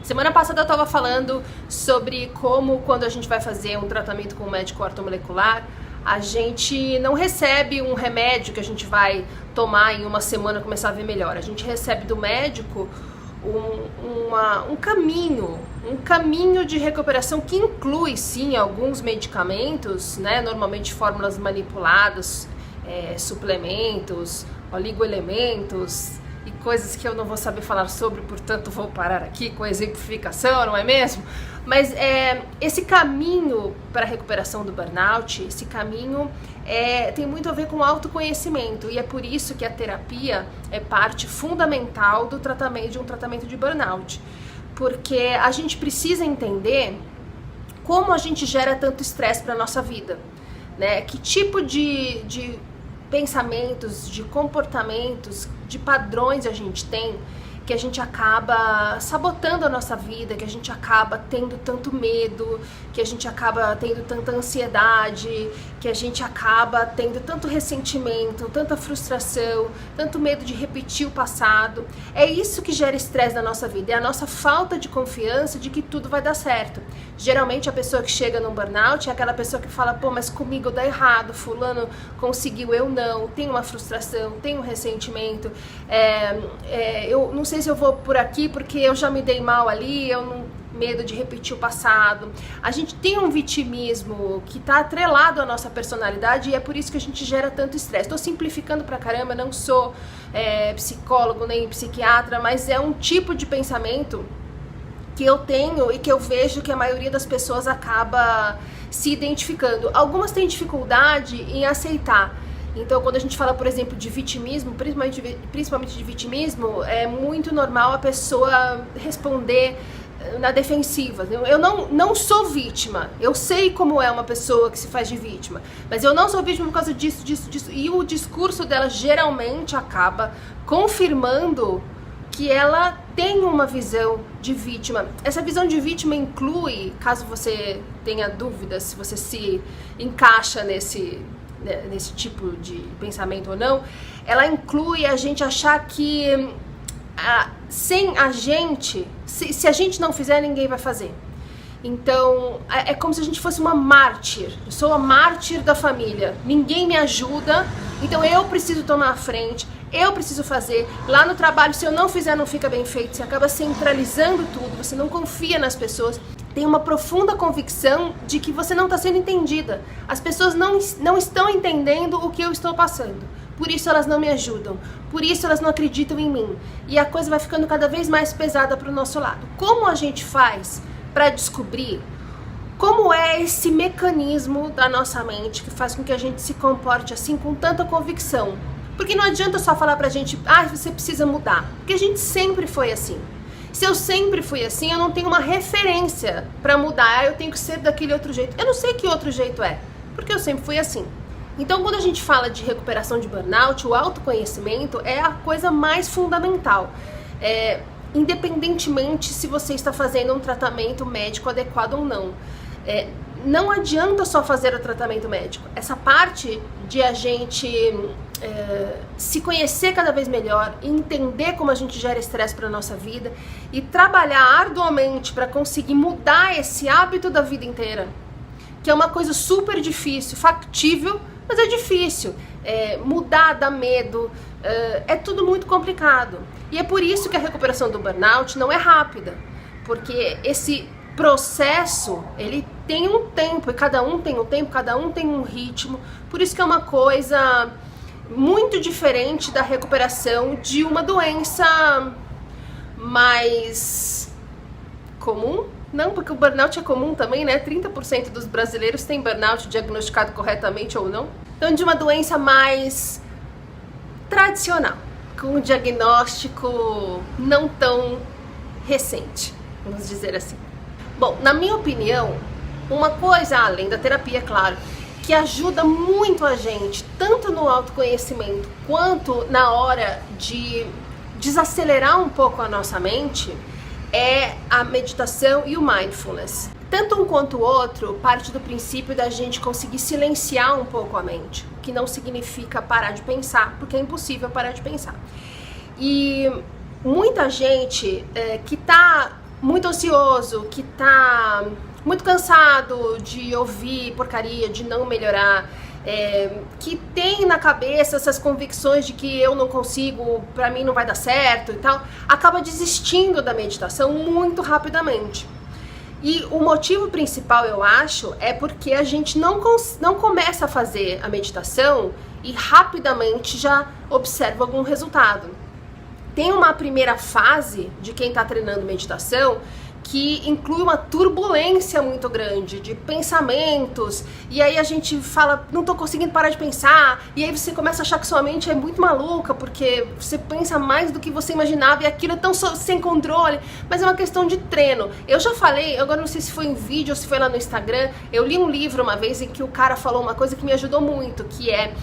Semana passada eu estava falando sobre como, quando a gente vai fazer um tratamento com um médico ortomolecular, a gente não recebe um remédio que a gente vai tomar em uma semana e começar a ver melhor. A gente recebe do médico um caminho de recuperação que inclui, sim, alguns medicamentos, né, normalmente fórmulas manipuladas, suplementos, oligoelementos e coisas que eu não vou saber falar sobre, portanto vou parar aqui com a exemplificação, não é mesmo? Mas esse caminho para a recuperação do burnout, esse caminho tem muito a ver com autoconhecimento, e é por isso que a terapia é parte fundamental do tratamento, de um tratamento de burnout, porque a gente precisa entender como a gente gera tanto estresse para a nossa vida, né? Que tipo de pensamentos, de comportamentos, de padrões a gente tem, que a gente acaba sabotando a nossa vida, que a gente acaba tendo tanto medo, que a gente acaba tendo tanta ansiedade, que a gente acaba tendo tanto ressentimento, tanta frustração, tanto medo de repetir o passado. É isso que gera estresse na nossa vida, é a nossa falta de confiança de que tudo vai dar certo. Geralmente a pessoa que chega num burnout é aquela pessoa que fala, pô, mas comigo dá errado, fulano conseguiu, eu não, tem uma frustração, tem um ressentimento, eu não sei se eu vou por aqui porque eu já me dei mal ali, eu não, medo de repetir o passado. A gente tem um vitimismo que está atrelado à nossa personalidade, e é por isso que a gente gera tanto estresse. Estou simplificando pra caramba, não sou psicólogo nem psiquiatra, mas é um tipo de pensamento que eu tenho e que eu vejo que a maioria das pessoas acaba se identificando. Algumas têm dificuldade em aceitar. Então, quando a gente fala, por exemplo, de vitimismo, principalmente de vitimismo, é muito normal a pessoa responder na defensiva. Eu não sou vítima, eu sei como é uma pessoa que se faz de vítima, mas eu não sou vítima por causa disso. E o discurso dela geralmente acaba confirmando que ela tem uma visão de vítima. Essa visão de vítima inclui, caso você tenha dúvidas se você se encaixa nesse tipo de pensamento ou não, ela inclui a gente achar que sem a gente, se a gente não fizer, ninguém vai fazer. Então, é como se a gente fosse uma mártir. Eu sou a mártir da família. Ninguém me ajuda, então eu preciso tomar a frente, eu preciso fazer. Lá no trabalho, se eu não fizer, não fica bem feito. Você acaba centralizando tudo, você não confia nas pessoas. Tem uma profunda convicção de que você não está sendo entendida. As pessoas não estão entendendo o que eu estou passando. Por isso elas não me ajudam. Por isso elas não acreditam em mim. E a coisa vai ficando cada vez mais pesada para o nosso lado. Como a gente faz para descobrir como é esse mecanismo da nossa mente que faz com que a gente se comporte assim com tanta convicção? Porque não adianta só falar pra gente, você precisa mudar. Porque a gente sempre foi assim. Se eu sempre fui assim, eu não tenho uma referência pra mudar. Eu tenho que ser daquele outro jeito. Eu não sei que outro jeito é, porque eu sempre fui assim. Então, quando a gente fala de recuperação de burnout, o autoconhecimento é a coisa mais fundamental. Independentemente se você está fazendo um tratamento médico adequado ou não. Não adianta só fazer o tratamento médico. Essa parte de a gente se conhecer cada vez melhor, entender como a gente gera estresse para a nossa vida e trabalhar arduamente para conseguir mudar esse hábito da vida inteira, que é uma coisa super difícil, factível, mas é difícil. Mudar dá medo, é tudo muito complicado. E é por isso que a recuperação do burnout não é rápida, porque esse processo, ele tem um tempo, e cada um tem um tempo, cada um tem um ritmo. Por isso que é uma coisa muito diferente da recuperação de uma doença mais comum. Não, porque o burnout é comum também, né? 30% dos brasileiros têm burnout diagnosticado corretamente ou não. Então, de uma doença mais tradicional, com um diagnóstico não tão recente, vamos dizer assim. Bom, na minha opinião, uma coisa, além da terapia, claro, que ajuda muito a gente, tanto no autoconhecimento quanto na hora de desacelerar um pouco a nossa mente, é a meditação e o mindfulness. Tanto um quanto o outro parte do princípio da gente conseguir silenciar um pouco a mente, o que não significa parar de pensar, porque é impossível parar de pensar. E muita gente que está muito ansioso, que tá muito cansado de ouvir porcaria, de não melhorar, que tem na cabeça essas convicções de que eu não consigo, pra mim não vai dar certo e tal, acaba desistindo da meditação muito rapidamente. E o motivo principal, eu acho, é porque a gente não começa a fazer a meditação e rapidamente já observa algum resultado. Tem uma primeira fase de quem está treinando meditação que inclui uma turbulência muito grande de pensamentos, e aí a gente fala, não tô conseguindo parar de pensar, e aí você começa a achar que sua mente é muito maluca, porque você pensa mais do que você imaginava, e aquilo é tão sem controle, mas é uma questão de treino. Eu já falei, agora não sei se foi em vídeo ou se foi lá no Instagram, eu li um livro uma vez em que o cara falou uma coisa que me ajudou muito, que é,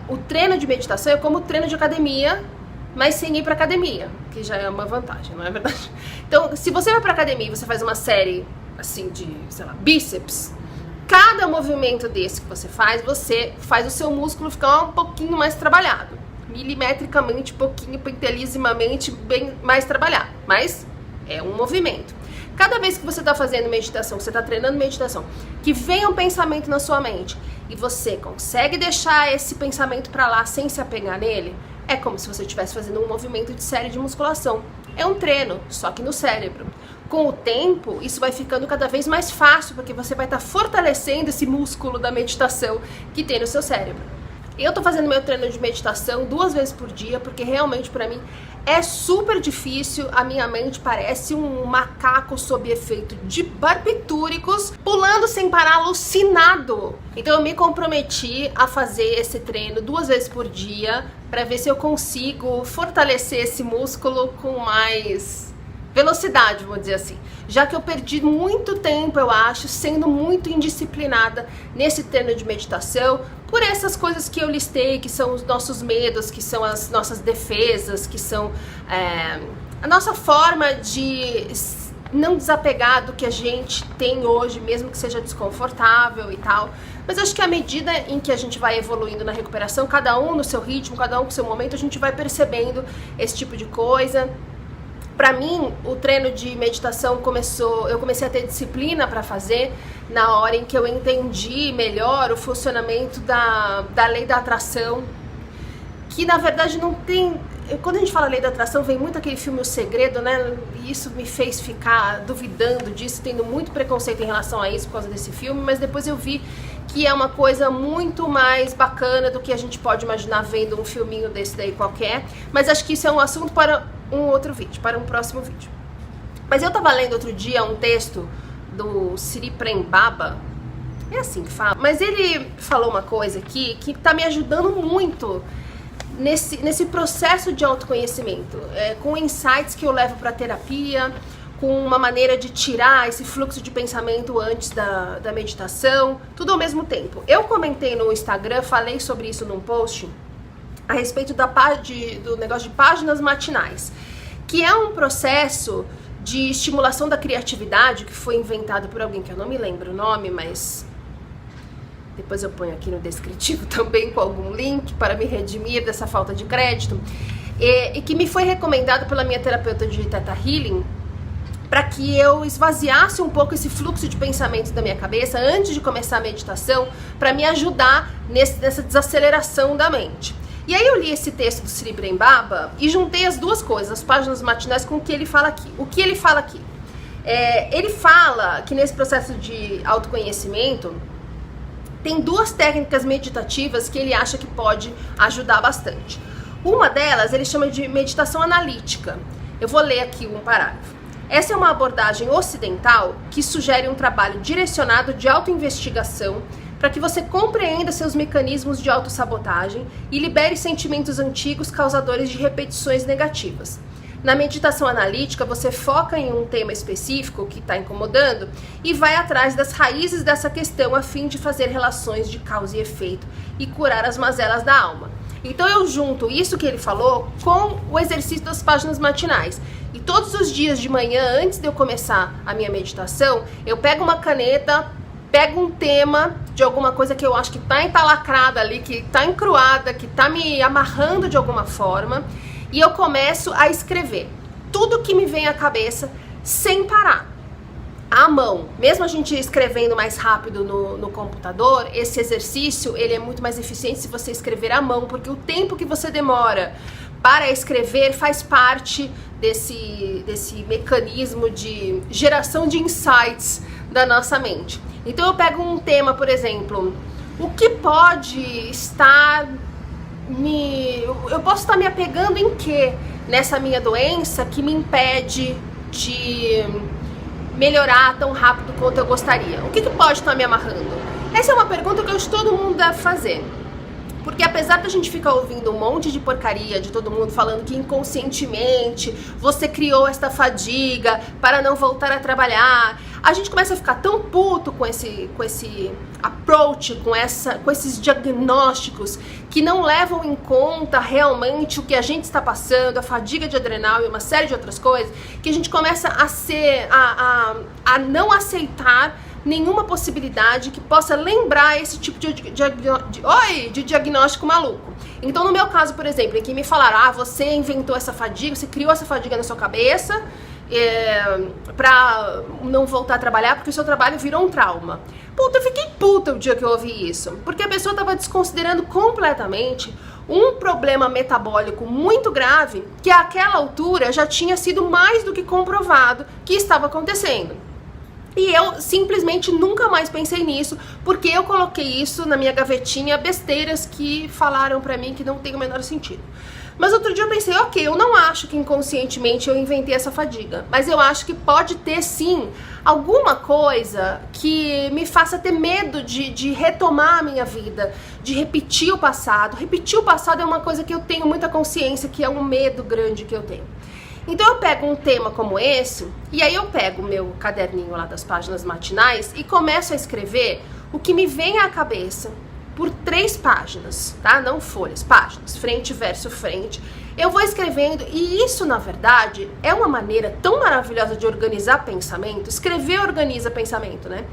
o treino de meditação é como o treino de academia, mas sem ir pra academia, que já é uma vantagem, não é verdade? Então, se você vai pra academia e você faz uma série, assim, de, sei lá, bíceps, cada movimento desse que você faz o seu músculo ficar um pouquinho mais trabalhado. Milimetricamente, pouquinho, pentelisimamente, bem mais trabalhado. Mas é um movimento. Cada vez que você está fazendo meditação, que você está treinando meditação, que vem um pensamento na sua mente e você consegue deixar esse pensamento pra lá sem se apegar nele, é como se você estivesse fazendo um movimento de série de musculação. É um treino, só que no cérebro. Com o tempo, isso vai ficando cada vez mais fácil, porque você vai estar fortalecendo esse músculo da meditação que tem no seu cérebro. Eu tô fazendo meu treino de meditação 2 vezes por dia, porque realmente pra mim é super difícil. A minha mente parece um macaco sob efeito de barbitúricos, pulando sem parar, alucinado. Então eu me comprometi a fazer esse treino 2 vezes por dia, pra ver se eu consigo fortalecer esse músculo com mais velocidade, vamos dizer assim. Já que eu perdi muito tempo, eu acho, sendo muito indisciplinada nesse treino de meditação, por essas coisas que eu listei, que são os nossos medos, que são as nossas defesas, que são a nossa forma de não desapegar do que a gente tem hoje, mesmo que seja desconfortável e tal. Mas acho que à medida em que a gente vai evoluindo na recuperação, cada um no seu ritmo, cada um com o seu momento, a gente vai percebendo esse tipo de coisa. Pra mim, o treino de meditação eu comecei a ter disciplina pra fazer na hora em que eu entendi melhor o funcionamento da lei da atração, que na verdade não tem... Quando a gente fala lei da atração, vem muito aquele filme O Segredo, né? E isso me fez ficar duvidando disso, tendo muito preconceito em relação a isso por causa desse filme, mas depois eu vi que é uma coisa muito mais bacana do que a gente pode imaginar vendo um filminho desse daí qualquer. Mas acho que isso é um assunto para um outro vídeo, para um próximo vídeo. Mas eu tava lendo outro dia um texto do Sri Prem Baba, é assim que fala, mas ele falou uma coisa aqui que tá me ajudando muito nesse processo de autoconhecimento, com insights que eu levo pra terapia, com uma maneira de tirar esse fluxo de pensamento antes da meditação, tudo ao mesmo tempo. Eu comentei no Instagram, falei sobre isso num post, a respeito do negócio de páginas matinais, que é um processo de estimulação da criatividade que foi inventado por alguém que eu não me lembro o nome, mas depois eu ponho aqui no descritivo também com algum link para me redimir dessa falta de crédito, e que me foi recomendado pela minha terapeuta de Theta Healing, para que eu esvaziasse um pouco esse fluxo de pensamentos da minha cabeça antes de começar a meditação, para me ajudar nessa desaceleração da mente. E aí eu li esse texto do Sri Prem Baba e juntei as duas coisas, as páginas matinais, com o que ele fala aqui. O que ele fala aqui? Ele fala que nesse processo de autoconhecimento tem 2 técnicas meditativas que ele acha que pode ajudar bastante. Uma delas ele chama de meditação analítica. Eu vou ler aqui um parágrafo. Essa é uma abordagem ocidental que sugere um trabalho direcionado de autoinvestigação para que você compreenda seus mecanismos de autossabotagem e libere sentimentos antigos causadores de repetições negativas. Na meditação analítica, você foca em um tema específico que está incomodando e vai atrás das raízes dessa questão a fim de fazer relações de causa e efeito e curar as mazelas da alma. Então eu junto isso que ele falou com o exercício das páginas matinais. E todos os dias de manhã, antes de eu começar a minha meditação, eu pego uma caneta, pego um tema de alguma coisa que eu acho que tá entalacrada ali, que tá encruada, que tá me amarrando de alguma forma, e eu começo a escrever tudo que me vem à cabeça, sem parar. À mão, mesmo a gente escrevendo mais rápido no computador, esse exercício ele é muito mais eficiente se você escrever à mão, porque o tempo que você demora para escrever faz parte desse mecanismo de geração de insights da nossa mente. Então eu pego um tema, por exemplo, o que pode estar eu posso estar me apegando em quê nessa minha doença que me impede de melhorar tão rápido quanto eu gostaria? O que pode estar me amarrando? Essa é uma pergunta que eu acho que todo mundo deve fazer. Porque apesar da gente ficar ouvindo um monte de porcaria de todo mundo falando que inconscientemente você criou esta fadiga para não voltar a trabalhar, a gente começa a ficar tão puto com esse approach, com esses diagnósticos que não levam em conta realmente o que a gente está passando, a fadiga de adrenal e uma série de outras coisas, que a gente começa a não aceitar nenhuma possibilidade que possa lembrar esse tipo de diagnóstico maluco. Então, no meu caso, por exemplo, em que me falaram, você inventou essa fadiga, você criou essa fadiga na sua cabeça pra não voltar a trabalhar porque o seu trabalho virou um trauma. Puta, eu fiquei puta o dia que eu ouvi isso, porque a pessoa tava desconsiderando completamente um problema metabólico muito grave que àquela altura já tinha sido mais do que comprovado que estava acontecendo. E eu simplesmente nunca mais pensei nisso, porque eu coloquei isso na minha gavetinha, besteiras que falaram pra mim que não tem o menor sentido. Mas outro dia eu pensei, ok, eu não acho que inconscientemente eu inventei essa fadiga, mas eu acho que pode ter sim alguma coisa que me faça ter medo de retomar a minha vida, de repetir o passado. Repetir o passado é uma coisa que eu tenho muita consciência, que é um medo grande que eu tenho. Então eu pego um tema como esse, e aí eu pego o meu caderninho lá das páginas matinais e começo a escrever o que me vem à cabeça por 3 páginas, tá? Não folhas, páginas, frente verso frente. Eu vou escrevendo, e isso, na verdade, é uma maneira tão maravilhosa de organizar pensamento. Escrever organiza pensamento, né?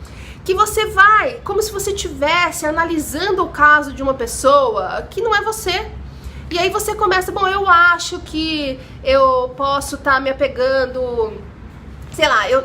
Que você vai, como se você estivesse analisando o caso de uma pessoa que não é você. E aí você começa, bom, eu acho que eu posso estar me apegando, sei lá, eu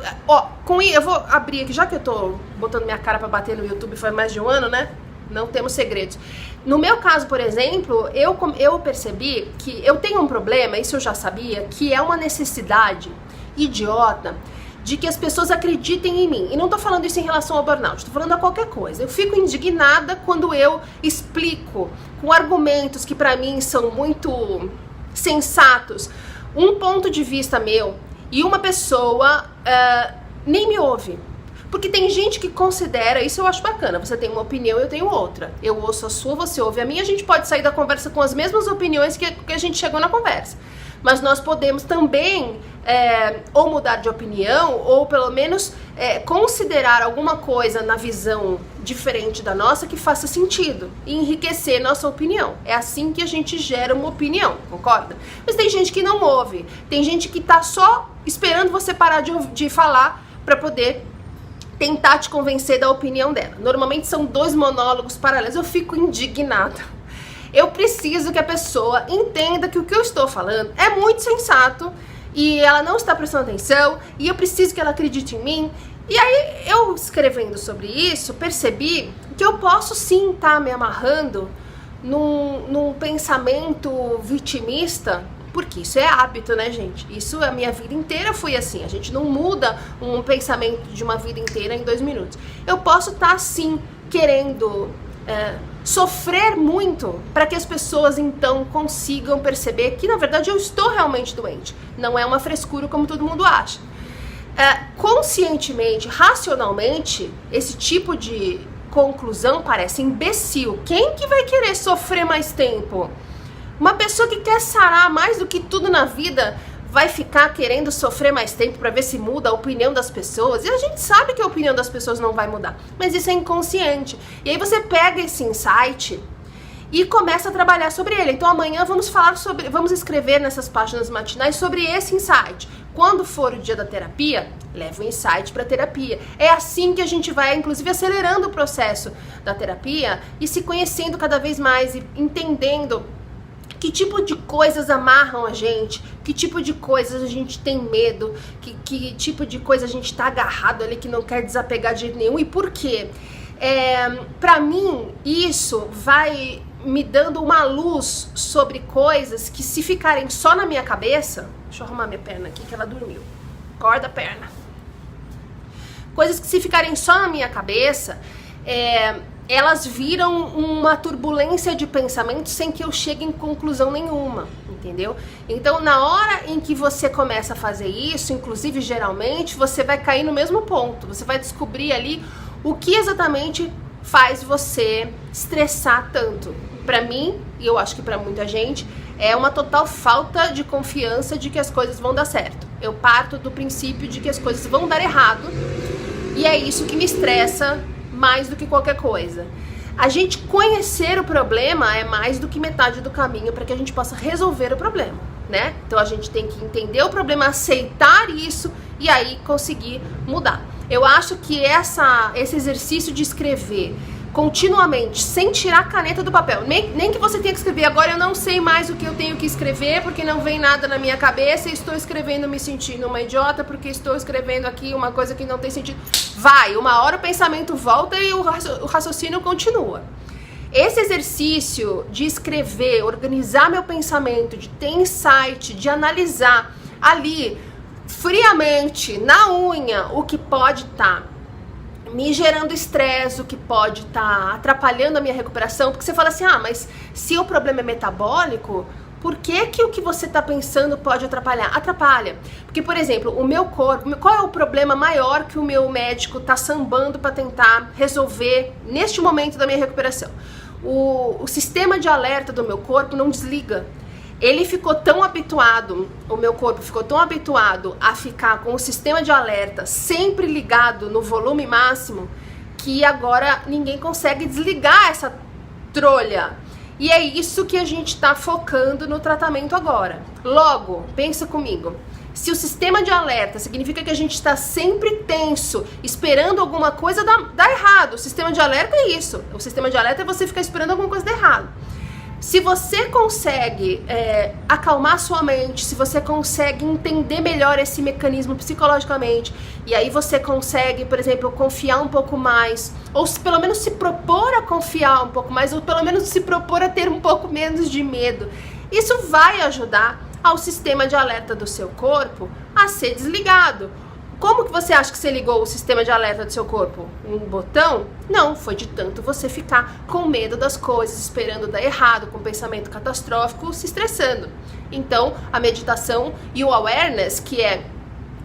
vou abrir aqui, já que eu tô botando minha cara pra bater no YouTube faz mais de um ano, né? Não temos segredos. No meu caso, por exemplo, eu percebi que eu tenho um problema, isso eu já sabia, que é uma necessidade idiota de que as pessoas acreditem em mim. E não tô falando isso em relação ao burnout, tô falando a qualquer coisa. Eu fico indignada quando eu explico com argumentos que pra mim são muito sensatos um ponto de vista meu e uma pessoa nem me ouve. Porque tem gente que considera, isso eu acho bacana, você tem uma opinião, eu tenho outra. Eu ouço a sua, você ouve a minha, a gente pode sair da conversa com as mesmas opiniões que a gente chegou na conversa. Mas nós podemos também ou mudar de opinião, ou pelo menos considerar alguma coisa na visão diferente da nossa que faça sentido e enriquecer nossa opinião. É assim que a gente gera uma opinião, concorda? Mas tem gente que não ouve, tem gente que tá só esperando você parar de falar para poder tentar te convencer da opinião dela. Normalmente são 2 monólogos paralelos. Eu fico indignada. Eu preciso que a pessoa entenda que o que eu estou falando é muito sensato e ela não está prestando atenção e eu preciso que ela acredite em mim. E aí, eu escrevendo sobre isso, percebi que eu posso sim estar me amarrando num pensamento vitimista, porque isso é hábito, né, gente? Isso a minha vida inteira foi assim. A gente não muda um pensamento de uma vida inteira em 2 minutos. Eu posso estar, sim, querendo sofrer muito para que as pessoas, então, consigam perceber que, na verdade, eu estou realmente doente. Não é uma frescura como todo mundo acha. Conscientemente, racionalmente, esse tipo de conclusão parece imbecil. Quem que vai querer sofrer mais tempo? Uma pessoa que quer sarar mais do que tudo na vida vai ficar querendo sofrer mais tempo para ver se muda a opinião das pessoas. E a gente sabe que a opinião das pessoas não vai mudar, mas isso é inconsciente. E aí você pega esse insight e começa a trabalhar sobre ele. Então amanhã vamos escrever nessas páginas matinais sobre esse insight. Quando for o dia da terapia, leva o insight para terapia. É assim que a gente vai, inclusive, acelerando o processo da terapia e se conhecendo cada vez mais e entendendo Que tipo de coisas amarram a gente? Que tipo de coisas a gente tem medo? Que tipo de coisa a gente tá agarrado ali que não quer desapegar de jeito nenhum? E por quê? Pra mim, isso vai me dando uma luz sobre coisas que, se ficarem só na minha cabeça... Deixa eu arrumar minha perna aqui que ela dormiu. Acorda a perna. Coisas que, se ficarem só na minha cabeça, elas viram uma turbulência de pensamento sem que eu chegue em conclusão nenhuma, entendeu? Então, na hora em que você começa a fazer isso, inclusive, geralmente, você vai cair no mesmo ponto. Você vai descobrir ali o que exatamente faz você estressar tanto. Pra mim, e eu acho que pra muita gente, é uma total falta de confiança de que as coisas vão dar certo. Eu parto do princípio de que as coisas vão dar errado, e é isso que me estressa mais do que qualquer coisa. A gente conhecer o problema é mais do que metade do caminho para que a gente possa resolver o problema, né? Então a gente tem que entender o problema, aceitar isso e aí conseguir mudar. Eu acho que esse exercício de escrever continuamente, sem tirar a caneta do papel, nem que você tenha que escrever, agora eu não sei mais o que eu tenho que escrever porque não vem nada na minha cabeça e estou escrevendo me sentindo uma idiota porque estou escrevendo aqui uma coisa que não tem sentido. Uma hora o pensamento volta e o raciocínio continua. Esse exercício de escrever, organizar meu pensamento, de ter insight, de analisar ali, friamente, na unha, o que pode estar me gerando estresse, o que pode estar atrapalhando a minha recuperação, porque você fala assim, mas se o problema é metabólico, por que o que você está pensando pode atrapalhar? Atrapalha. Porque, por exemplo, o meu corpo, qual é o problema maior que o meu médico está sambando para tentar resolver neste momento da minha recuperação? O sistema de alerta do meu corpo não desliga. Ele ficou tão habituado, o meu corpo ficou tão habituado a ficar com o sistema de alerta sempre ligado no volume máximo, que agora ninguém consegue desligar essa trolha. E é isso que a gente está focando no tratamento agora. Logo, pensa comigo, se o sistema de alerta significa que a gente está sempre tenso, esperando alguma coisa dar errado. O sistema de alerta é isso. O sistema de alerta é você ficar esperando alguma coisa dar errado. Se você consegue acalmar sua mente, se você consegue entender melhor esse mecanismo psicologicamente, e aí você consegue, por exemplo, confiar um pouco mais, ou pelo menos se propor a confiar um pouco mais, ou pelo menos se propor a ter um pouco menos de medo, isso vai ajudar ao sistema de alerta do seu corpo a ser desligado. Como que você acha que você ligou o sistema de alerta do seu corpo? Um botão? Não, foi de tanto você ficar com medo das coisas, esperando dar errado, com pensamento catastrófico, se estressando. Então, a meditação e o awareness, que é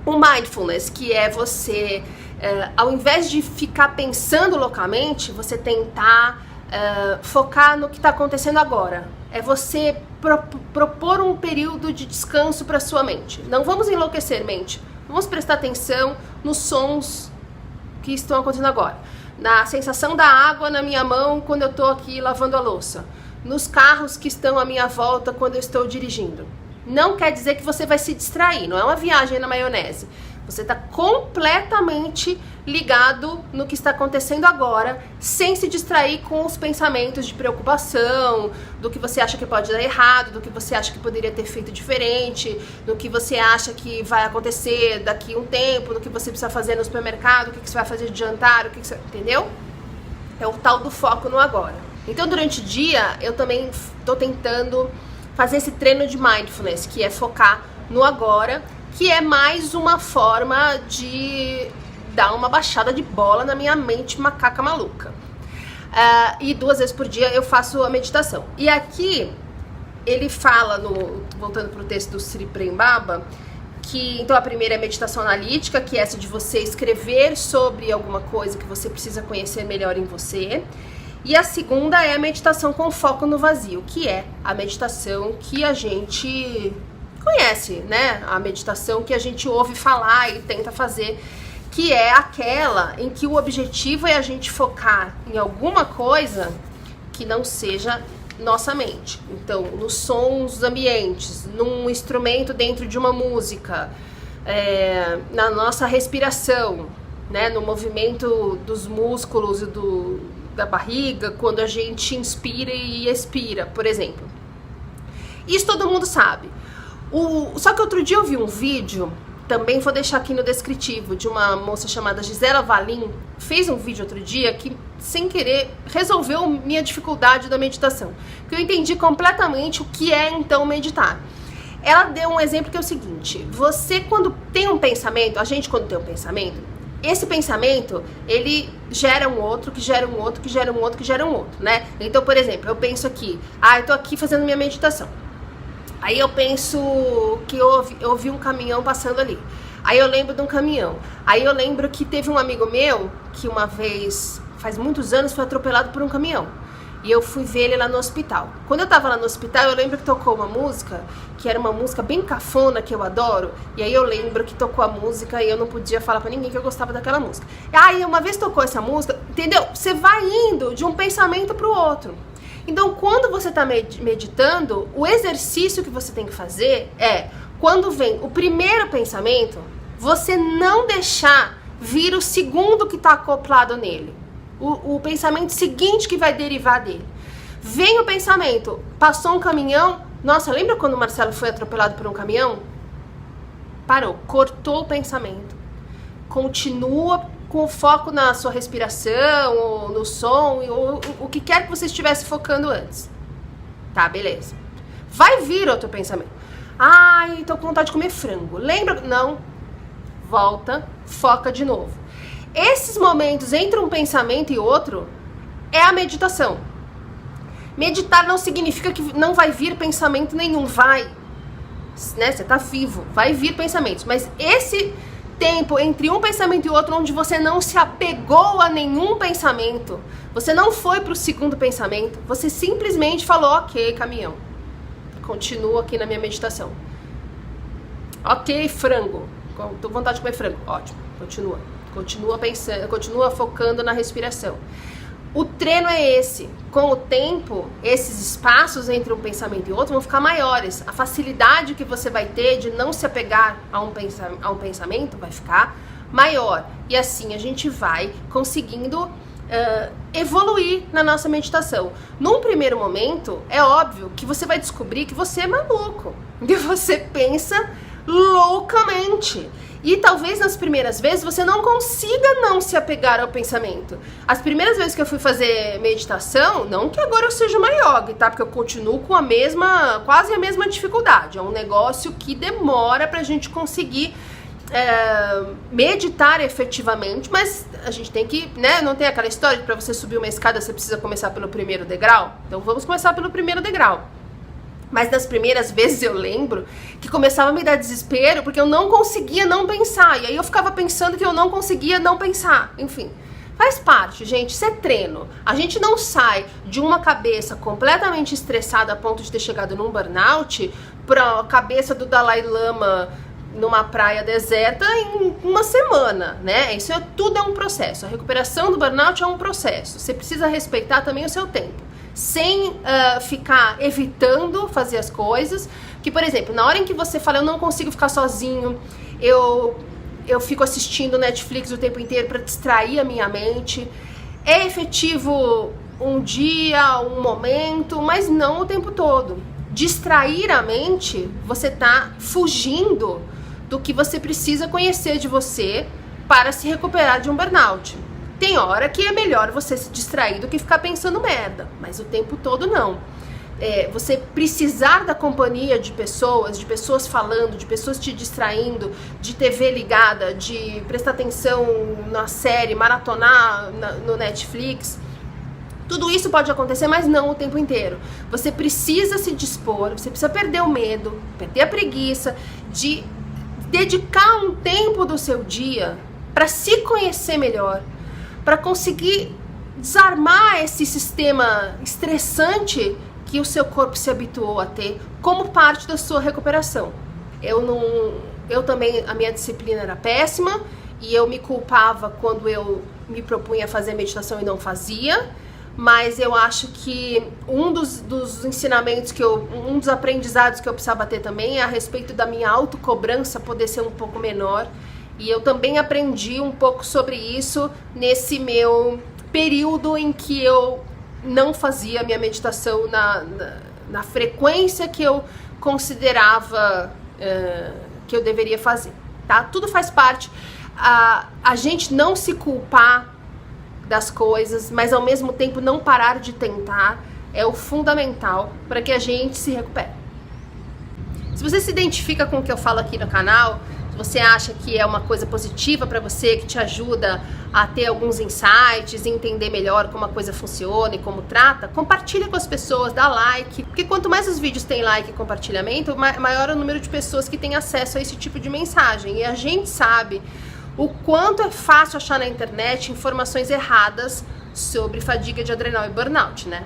o mindfulness, que é você, ao invés de ficar pensando loucamente, você tentar focar no que está acontecendo agora. É você propor um período de descanso para sua mente. Não vamos enlouquecer mente. Vamos prestar atenção nos sons que estão acontecendo agora. Na sensação da água na minha mão quando eu estou aqui lavando a louça. Nos carros que estão à minha volta quando eu estou dirigindo. Não quer dizer que você vai se distrair, não é uma viagem na maionese. Você está completamente ligado no que está acontecendo agora, sem se distrair com os pensamentos de preocupação, do que você acha que pode dar errado, do que você acha que poderia ter feito diferente, do que você acha que vai acontecer daqui a um tempo, do que você precisa fazer no supermercado, o que você vai fazer de jantar, entendeu? É o tal do foco no agora. Então, durante o dia, eu também estou tentando fazer esse treino de mindfulness, que é focar no agora, que é mais uma forma de dar uma baixada de bola na minha mente macaca maluca. E 2 vezes por dia eu faço a meditação. E aqui ele fala, voltando para o texto do Sri Prem Baba, que então a primeira é a meditação analítica, que é essa de você escrever sobre alguma coisa que você precisa conhecer melhor em você. E a segunda é a meditação com foco no vazio, que é a meditação que a gente conhece, né? A meditação que a gente ouve falar e tenta fazer, que é aquela em que o objetivo é a gente focar em alguma coisa que não seja nossa mente. Então, nos sons dos ambientes, num instrumento dentro de uma música, na nossa respiração, né? No movimento dos músculos e da barriga, quando a gente inspira e expira, por exemplo. Isso todo mundo sabe. Só que outro dia eu vi um vídeo, também vou deixar aqui no descritivo, de uma moça chamada Gisela Valim. Fez um vídeo outro dia que, sem querer, resolveu minha dificuldade da meditação. Porque eu entendi completamente o que é, então, meditar. Ela deu um exemplo que é o seguinte: você quando tem um pensamento, a gente quando tem um pensamento, esse pensamento, ele gera um outro, que gera um outro, que gera um outro, que gera um outro, né? Então, por exemplo, eu penso aqui, eu tô aqui fazendo minha meditação. Aí eu penso que eu vi um caminhão passando ali. Aí eu lembro de um caminhão. Aí eu lembro que teve um amigo meu que uma vez, faz muitos anos, foi atropelado por um caminhão. E eu fui ver ele lá no hospital. Quando eu tava lá no hospital, eu lembro que tocou uma música, que era uma música bem cafona, que eu adoro. E aí eu lembro que tocou a música e eu não podia falar pra ninguém que eu gostava daquela música. Aí uma vez tocou essa música, entendeu? Você vai indo de um pensamento pro outro. Então, quando você tá meditando, o exercício que você tem que fazer é, quando vem o primeiro pensamento, você não deixar vir o segundo que tá acoplado nele. O pensamento seguinte que vai derivar dele. Vem o pensamento, passou um caminhão. Nossa, lembra quando o Marcelo foi atropelado por um caminhão? Parou, cortou o pensamento. Continua com o foco na sua respiração, ou no som, ou o que quer que você estivesse focando antes. Tá, beleza. Vai vir outro pensamento. Ai, tô com vontade de comer frango. Lembra? Não. Volta, foca de novo. Esses momentos entre um pensamento e outro é a meditação. Meditar não significa que não vai vir pensamento nenhum. Vai, né? Você tá vivo, vai vir pensamentos. Mas esse tempo entre um pensamento e outro, onde você não se apegou a nenhum pensamento, você não foi pro segundo pensamento, você simplesmente falou, ok, caminhão, continuo aqui na minha meditação. Ok, frango, tô com vontade de comer frango, ótimo, continua pensando, continua focando na respiração. O treino é esse. Com o tempo, esses espaços entre um pensamento e outro vão ficar maiores. A facilidade que você vai ter de não se apegar a um pensamento vai ficar maior. E assim a gente vai conseguindo evoluir na nossa meditação. Num primeiro momento, é óbvio que você vai descobrir que você é maluco, que você pensa loucamente. E talvez nas primeiras vezes você não consiga não se apegar ao pensamento. As primeiras vezes que eu fui fazer meditação, não que agora eu seja uma yogi, tá? Porque eu continuo com quase a mesma dificuldade. É um negócio que demora pra gente conseguir meditar efetivamente, mas a gente tem que, né? Não tem aquela história de pra você subir uma escada você precisa começar pelo primeiro degrau? Então vamos começar pelo primeiro degrau. Mas nas primeiras vezes eu lembro que começava a me dar desespero porque eu não conseguia não pensar. E aí eu ficava pensando que eu não conseguia não pensar. Enfim, faz parte, gente, isso é treino. A gente não sai de uma cabeça completamente estressada a ponto de ter chegado num burnout pra cabeça do Dalai Lama numa praia deserta em uma semana, né? Isso tudo é um processo. A recuperação do burnout é um processo. Você precisa respeitar também o seu tempo. Sem ficar evitando fazer as coisas. Que, por exemplo, na hora em que você fala, eu não consigo ficar sozinho, eu fico assistindo Netflix o tempo inteiro para distrair a minha mente. É efetivo um dia, um momento, mas não o tempo todo. Distrair a mente, você tá fugindo do que você precisa conhecer de você para se recuperar de um burnout. Tem hora que é melhor você se distrair do que ficar pensando merda, mas o tempo todo não. Você precisar da companhia de pessoas falando, de pessoas te distraindo, de TV ligada, de prestar atenção na série, maratonar no Netflix. Tudo isso pode acontecer, mas não o tempo inteiro. Você precisa se dispor, você precisa perder o medo, perder a preguiça, de dedicar um tempo do seu dia para se conhecer melhor, para conseguir desarmar esse sistema estressante que o seu corpo se habituou a ter como parte da sua recuperação. Eu também, a minha disciplina era péssima e eu me culpava quando eu me propunha fazer meditação e não fazia, mas eu acho que um dos ensinamentos um dos aprendizados que eu precisava ter também é a respeito da minha autocobrança poder ser um pouco menor. E eu também aprendi um pouco sobre isso nesse meu período em que eu não fazia minha meditação na frequência que eu considerava que eu deveria fazer, tá? Tudo faz parte. A gente não se culpar das coisas, mas ao mesmo tempo não parar de tentar, é o fundamental para que a gente se recupere. Se você se identifica com o que eu falo aqui no canal, se você acha que é uma coisa positiva para você, que te ajuda a ter alguns insights, entender melhor como a coisa funciona e como trata, compartilha com as pessoas, dá like, porque quanto mais os vídeos têm like e compartilhamento, maior é o número de pessoas que têm acesso a esse tipo de mensagem. E a gente sabe o quanto é fácil achar na internet informações erradas sobre fadiga de adrenal e burnout, né?